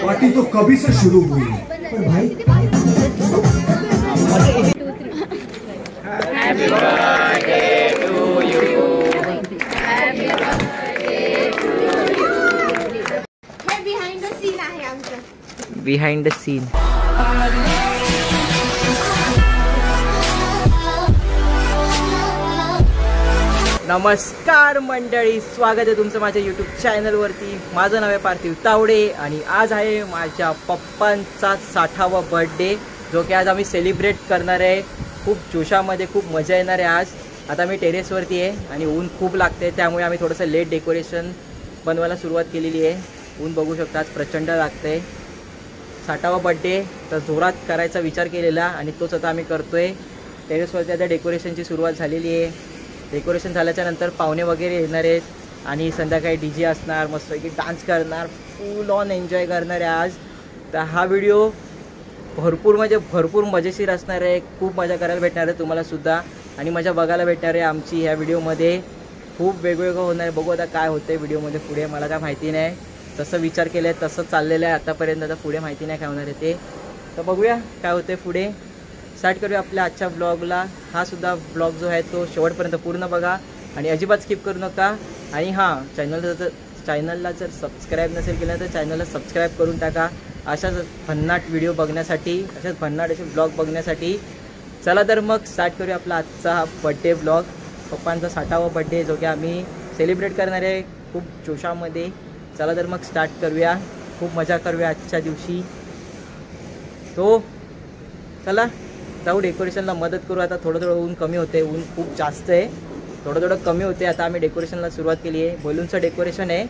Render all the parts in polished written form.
Party तो कभी से शुरू हुई पर भाई happy birthday to you, happy birthday to you. हे बिहाइंड द सीन आहे आमचं, बिहाइंड द सीन। नमस्कार मंडळी, स्वागत आहे तुमचं माझ्या यूट्यूब चॅनलवरती। माझं नाव आहे पार्थिव तावडे आणि आज आहे माझ्या पप्पांचा 60वा बर्थडे, जो की आज आम्ही सेलिब्रेट करणार आहे। खूप जोशामध्ये, खूप मजा येणार आहे आज। आता मी टेरेसवरती आहे आणि ऊन खूप लागते, त्यामुळे आम्ही थोडंसं लेट डेकोरेशन बनवायला सुरुवात केलेली आहे। ऊन बघू शकता, आज प्रचंड लागते। 60वा बर्थडे तर जोरात करायचा विचार केलेला आणि तोच आता आम्ही करतोय। टेरेसवरती आता डेकोरेशनची सुरुवात झालेली आहे। डेकोरेशन झाल्याच्या नंतर पाहुणे वगैरे येणार आहेत आणि संध्याकाळी DJ असणार, मस्तपैकी डान्स करणार, फुल ऑन एन्जॉय करणार आहे आज। तर हा व्हिडिओ भरपूर म्हणजे भरपूर मजेशीर असणार आहे। खूप मजा करायला भेटणार आहे तुम्हाला सुद्धा आणि मजा बघायला भेटणार आहे आमची ह्या व्हिडिओमध्ये। खूप वेगवेगळं होणार आहे, बघू आता काय होतं आहे व्हिडिओमध्ये पुढे, मला काय माहिती नाही। तसं विचार केलं आहे, तसं चाललेलं आहे आतापर्यंत। आता पुढे माहिती नाही काय होणार आहे ते, तर बघूया काय होतं आहे पुढे। स्टार्ट करूया आपल्या आजच्या ब्लॉगला। हा सुद्धा ब्लॉग जो आहे तो शेवटपर्यंत पूर्ण बघा आणि अजिबात स्किप करू नका। आणि हां, चॅनलला जर सबस्क्राईब नसेल केलं तर चॅनलला सबस्क्राईब करून टाका, अशाच भन्नाट व्हिडिओ बघण्यासाठी, अशाच भन्नाट असे ब्लॉग बघण्यासाठी। चला तर मग स्टार्ट करूया आपला आजचा हा बड्डे ब्लॉग। पप्पांचा 60वा बड्डे जो की आम्ही सेलिब्रेट करणार आहे खूप जोशामध्ये। चला तर मग स्टार्ट करूया, खूप मजा करूया आजच्या दिवशी। तो चला जाऊ डेकोरेशनला मदत करू। आता थोडं थोडं ऊन कमी होते, ऊन खूप जास्त आहे, थोडं थोडं कमी होते। आता आम्ही डेकोरेशनला सुरुवात केली आहे। बलूनचं डेकोरेशन आहे,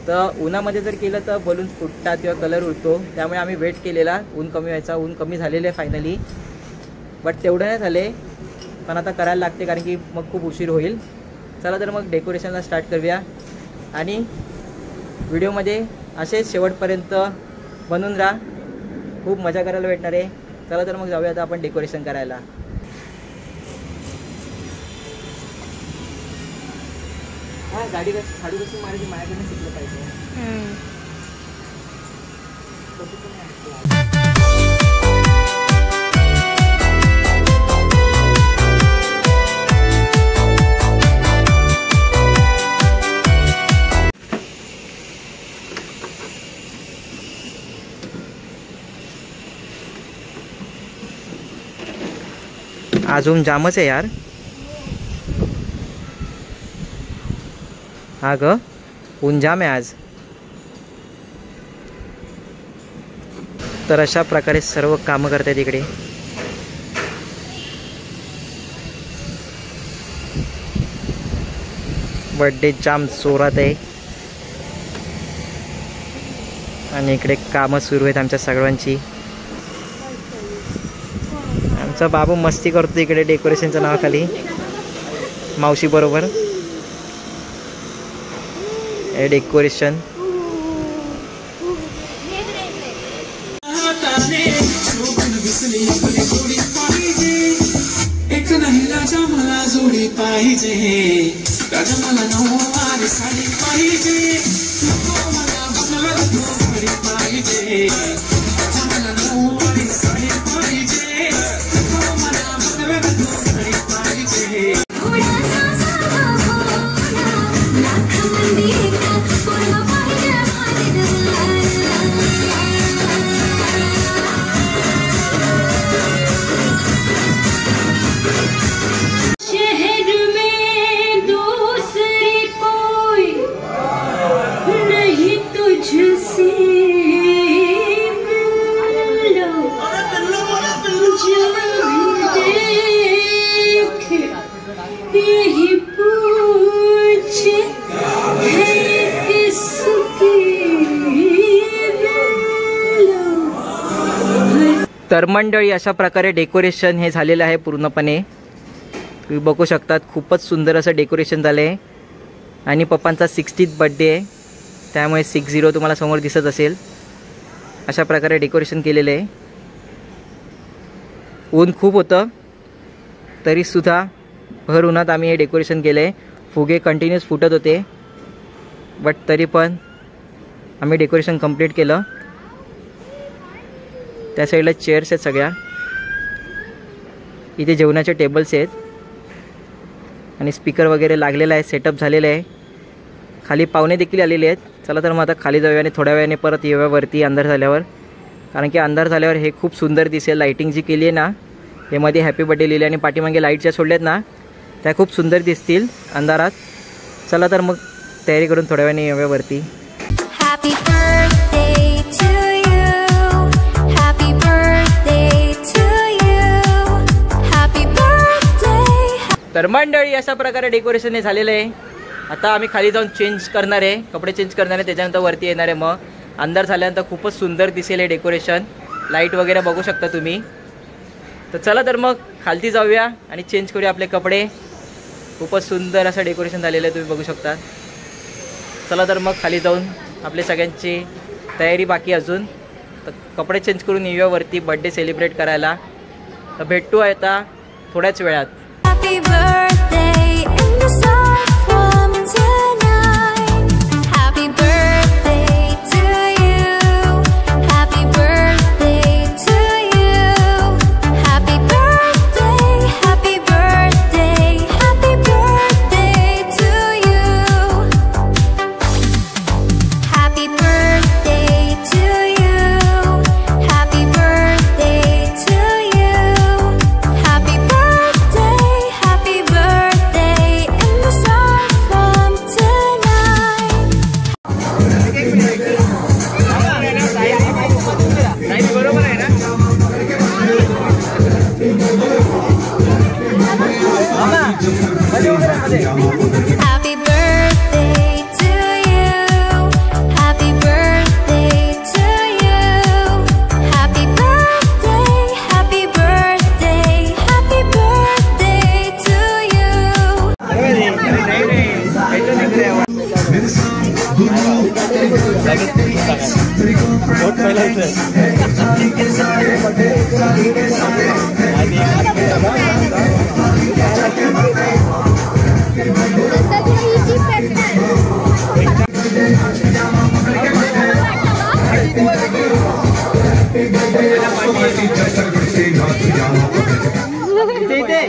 तर उन्हामध्ये जर केलं तर बलून फुटतात किंवा कलर उडतो, त्यामुळे आम्ही वेट केलेला ऊन कमी व्हायचा। ऊन कमी झालेलं आहे फायनली, बट तेवढं नाही झाले, पण आता करायला लागते कारण की मग खूप उशीर होईल। चला तर मग डेकोरेशनला स्टार्ट करूया आणि व्हिडिओमध्ये असेच शेवटपर्यंत बनून राहा, खूप मजा करायला भेटणार आहे। चला तर मग जाऊया आता आपण डेकोरेशन करायला। हा, गाडी कशी मारायची माझ्याकडनं शिकलं पाहिजे। अजून जामच आहे यार। हा ग, ऊन जाम आहे आज। तर अशा प्रकारे सर्व कामं करतात इकडे। बर्थडे जाम जोरात आहे आणि इकडे कामं सुरू आहेत आमच्या सर्वांची। आमचा बाबू मस्ती करतो इकडे डेकोरेशनच्या नावाखाली मावशी बरोबर। हे डेकोरेशन तर मंडळी अशा प्रकारे डेकोरेशन हे झालेलं आहे पूर्णपणे. तुम्ही बघू शकतात खूपच सुंदर असं डेकोरेशन झालं आहे. आणि पप्पांचा 60th बर्थडे आहे त्यामुळे 60 तुम्हाला समोर दिसत असेल. अशा प्रकारे डेकोरेशन केलेलं आहे. ऊन खूप होतं तरीसुद्धा भर उन्हात आम्ही हे डेकोरेशन केलं आहे. फुगे कंटिन्यूस फुटत होते बट तरी पण आम्ही डेकोरेशन कंप्लीट केलं. त्या साईडला चेअर्स आहेत सगळ्या. इथे जेवणाचे टेबल्स आहेत आणि स्पीकर वगैरे लागलेला आहे. सेटअप झालेलं आहे. खाली पाहुणे देखील आलेले आहेत. चला तर मग आता खाली जाऊया आणि थोड्या वेळाने परत येऊया वरती अंधार झाल्यावर. कारण की अंधार झाल्यावर हे खूप सुंदर दिसेल. लाईटिंग जी केली आहे ना हे मध्ये हॅपी बर्थडे लिहिले आणि पाठीमागे लाईट ज्या सोडल्यात ना त्या खूप सुंदर दिसतील अंधारात. चला तर मग तयारी करून थोड्या वेळाने येऊया वरती. तर मंडळी अशा प्रकारे डेकोरेशन हे झालेलं आहे. आता आम्ही खाली जाऊन चेंज करणार आहे. कपडे चेंज करणार आहे त्याच्यानंतर वरती येणार आहे. मग अंधार झाल्यानंतर खूपच सुंदर दिसेल हे डेकोरेशन. लाईट वगैरे बघू शकता तुम्ही. तर चला तर मग खालती जाऊया आणि चेंज करूया आपले कपडे. खूपच सुंदर असं डेकोरेशन झालेलं आहे तुम्ही बघू शकता. चला तर मग खाली जाऊन आपले सगळ्यांची तयारी बाकी अजून. तर कपडे चेंज करून येऊया वरती बर्थडे सेलिब्रेट करायला. तर भेटू आता थोड्याच वेळात. Happy birthday in the sun tonight. Happy birthday to you. Happy birthday to you. Happy birthday, happy birthday, happy birthday to you. Happy birthday to you. Happy birthday to you. Happy birthday. Happy birthday in the sun from tonight. Happy birthday to you. Happy birthday to you. Happy birthday, happy birthday, happy birthday to you.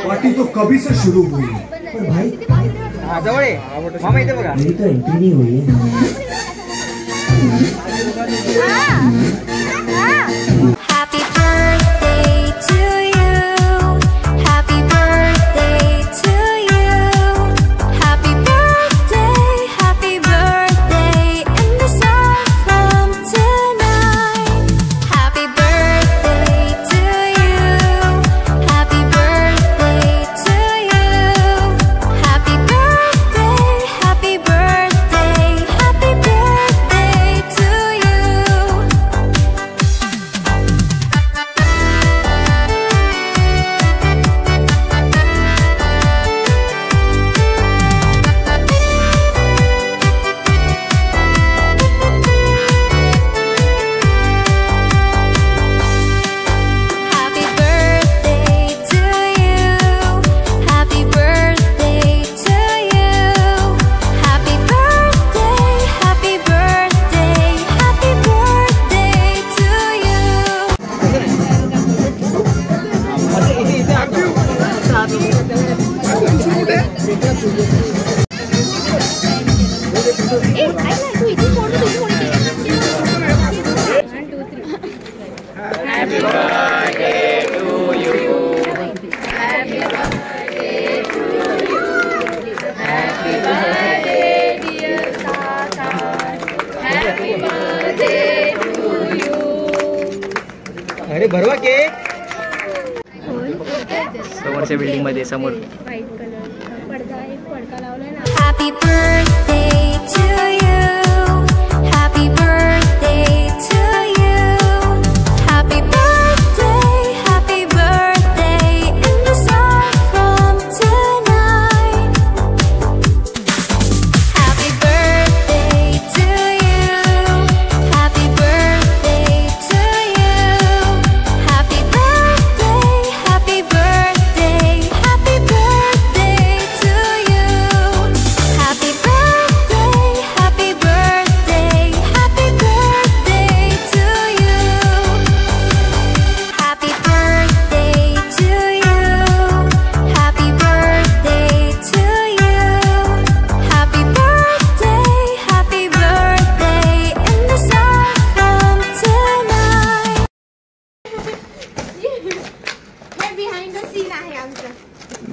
Party तो कभी से शुरू हुई पर भाई जवळ आहे मामा इथे बघा. मेरी तो एंट्री नहीं हुई है. Happy birthday to you. Happy birthday to you. Happy birthday, happy birthday in the sun from tonight. Happy birthday to you. Happy birthday to you. Happy birthday, happy birthday, happy birthday to you. Happy birthday to you. Happy birthday to you. Happy birthday, happy birthday, happy birthday to you. Happy birthday to you. Happy birthday to you. Happy birthday dear Tata. Happy birthday to you. अरे भरवा cake. समोरच्या building मध्ये समोर. White colour पडदा एक पडदा लावलाय ना. Happy birthday to you. Happy birthday to you. Happy birthday,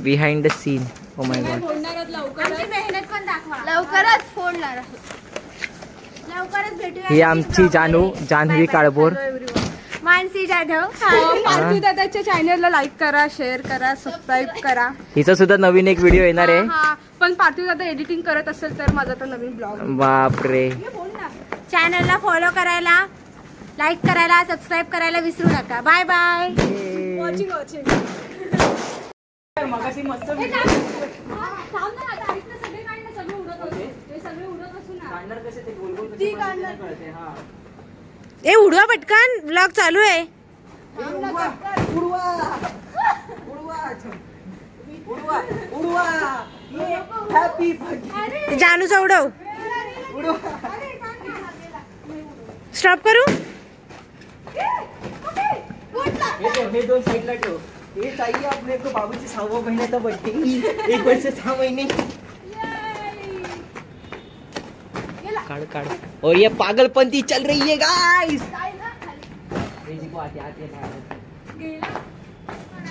behind the scene. Oh my god. आमची मेहनत पण दाखवा. लवकरच फोडणार लवकरच भेटूया. ही आमची जानू जान्हवी काळभोर. मानसी जाधव. पार्थू दादाच्या चॅनलला लाईक करा, शेअर करा, सबस्क्राईब करा. हिचा सुद्धा नवीन एक व्हिडिओ येणार आहे. पण पार्थू दादा एडिटिंग करत असेल तर माझा तर नवीन ब्लॉग. बापरे. चॅनलला फॉलो करायला, लाईक करायला, सबस्क्राईब करायला विसरू नका. Bye bye. Watching watching. ए उडवा पटकन, ब्लॉग चालू आहे. जानूचा उडव. स्टॉप करू. हे दोन साईडला ठेव. हे चाहिए अपने को बाबूची 6व्या महिन्याचा बर्थडे. 1 वर्ष 6 महिने. काढ काढ. और ये पागलपंती चल रही है गाइस.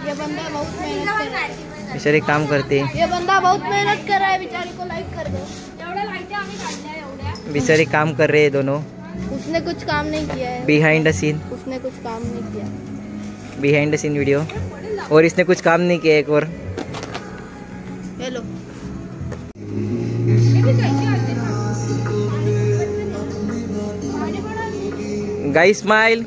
ये बंदा बहुत मेहनत कर रहा है. बेचारे काम करते. ये बंदा बहुत मेहनत कर रहा है. बेचारे को लाइक कर दो. एवढ्या लाईक्या आम्ही काढल्या एवढ्या. बेचारे काम कर रहे हैं दोनों. उसने कुछ काम नहीं किया है. Behind the scene. उसने कुछ काम नहीं किया. Behind the scene video. और इसने कुछ काम नहीं किया. एक और हेलो. Guys smile.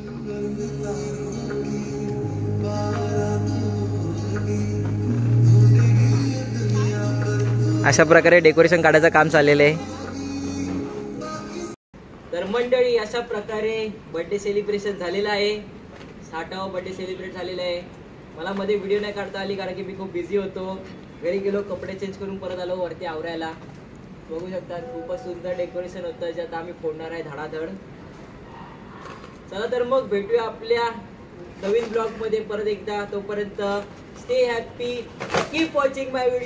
अशा प्रकारे डेकोरेशन काढायचं काम चाललेलं आहे. तर मंडळी अशा प्रकारे बर्थडे सेलिब्रेशन झालेलं आहे. 60वा बर्थडे सेलिब्रेट झालेला आहे. मला मध्ये व्हिडिओ नाही काढता आली कारण की मी खूप बिझी होतो. घरी गेलो, कपडे चेंज करून परत आलो वरती आवरायला. बघू शकता खूपच सुंदर डेकोरेशन होतं ज्यात आम्ही फोडणार आहे धडाधड. चला तर मग भेटूया आपल्या नवीन ब्लॉग मध्ये परत एकदा. तोपर्यंत स्टे हॅपी, कीप वॉचिंग माय व्हिडिओ.